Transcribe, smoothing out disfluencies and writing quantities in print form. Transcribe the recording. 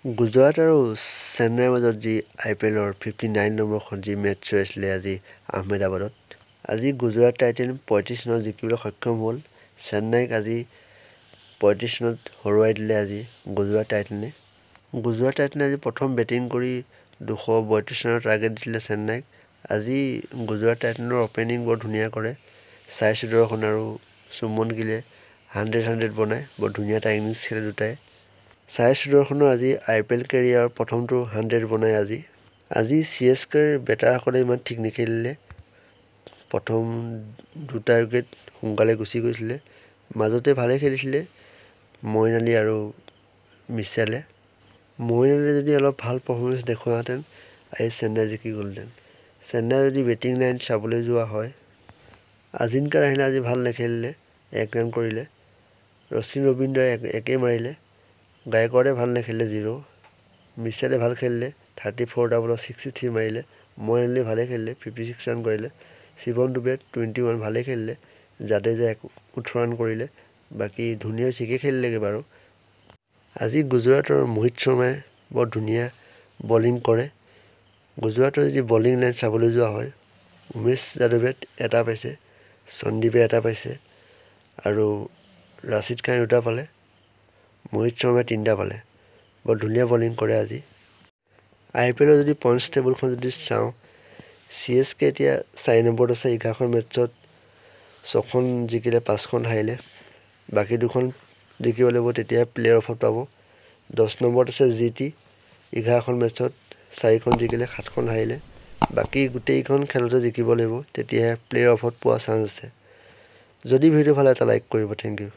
গুজৰাট আৰু চেন্নাইৰ মাজত যি IPLৰ 59 নম্বৰখন যি মেটচ হৈ আছিলে আজি আহমেদাবাদত। আজি গুজৰাট টাইটেন 35 ৰানত জিকিবলৈ সক্ষম হ'ল। চেন্নাইক আজি 35 ৰানত হৰুৱাই দিলে আজি গুজৰাট টাইটেনে। গুজৰাট টাইটেনে আজি প্ৰথম বেটিং কৰি 232 ৰানৰ টাৰ্গেট দিছিলে চেন্নাইক। আজি গুজৰাট টাইটেনৰ অপেনিং বৰ ধুনীয়া কৰে। সাই সুদৰ্শন আৰু সুমন গিলে 100 বনায়। বৰ ধুনীয়া এটা ইনিংছ খেলে দুটাই। সাই সুদৰ্শনৰ আজি IPL কেৰিয়াৰৰ প্ৰথমটো 100 বনায় আজি CSKৰ বেটাৰসকলে ইমান ঠিক নেখেলিলে। প্ৰথম দুটা উইকেট সোনকালে গুচি গৈছিলে। মাজতে ভালে খেলিছিলে মইন আলী আৰু মিছেলে। মইন আলীয়ে যদি অলপ ভাল পাৰফৰ্মেঞ্চ দেখুৱাহেঁতেন আজি চেন্নাই জিকি গ'লহেঁতেন। চেন্নাই যদি বেটিং লাইন চাবলৈ যোৱা হয়, আজিনকা ৰাহিলে আজি ভাল নেখেলিলে, 1 ৰান কৰিলে। ৰচিন ৰবীন্দ্ৰই একেই মাৰিলে। গায়কোৱাড়ে ভাল নেখেলিলে 0। মিছেলে ভাল খেলিলে 34টা বলত 63 মাৰিলে। মইন আলীয়ে ভালে খেলিলে 56 ৰান কৰিলে। শিৱম ডুবে 21 ভালে খেলিলে। জাদেজা 18 ৰান কৰিলে। বাকী ধোনীয়ে ঠিকেই খেলিলেগৈ বাৰু। আজি গুজৰাটৰ মোহিত শৰ্মাই বৰ ধুনীয়া বলিং কৰে। গুজৰাটৰ যদি বলিং লাইন চাবলৈ যোৱা হয়, উমেশ যাদৱে এটা পাইছে, সন্দীপে এটা পাইছে আৰু ৰাছিদ খানে 2টা পালে। মোহিত শৰ্মাই 3টা পালে। বৰ ধুনীয়া বলিং কৰে আজি। IPLৰ যদি পইণ্টছ টেবুলখন যদি চাওঁ, CSK এতিয়া 4 নম্বৰত আছে 11খন মেটছত 6খন জিকিলে 5খন হাৰিলে। বাকী 2খন জিকিব লাগিব, তেতিয়াহে প্লেয়াৰ অফত পাব। 10 নম্বৰত আছে GT 11খন মেটছত 4খন জিকিলে 7খন হাৰিলে। বাকী গোটেইখন খেলতে জিকিব লাগিব, তেতিয়াহে প্লেয়াৰ অফত পোৱা চান্স আছে। যদি ভিডিঅ' ভাল লাগে এটা লাইক কৰিব। Thank U.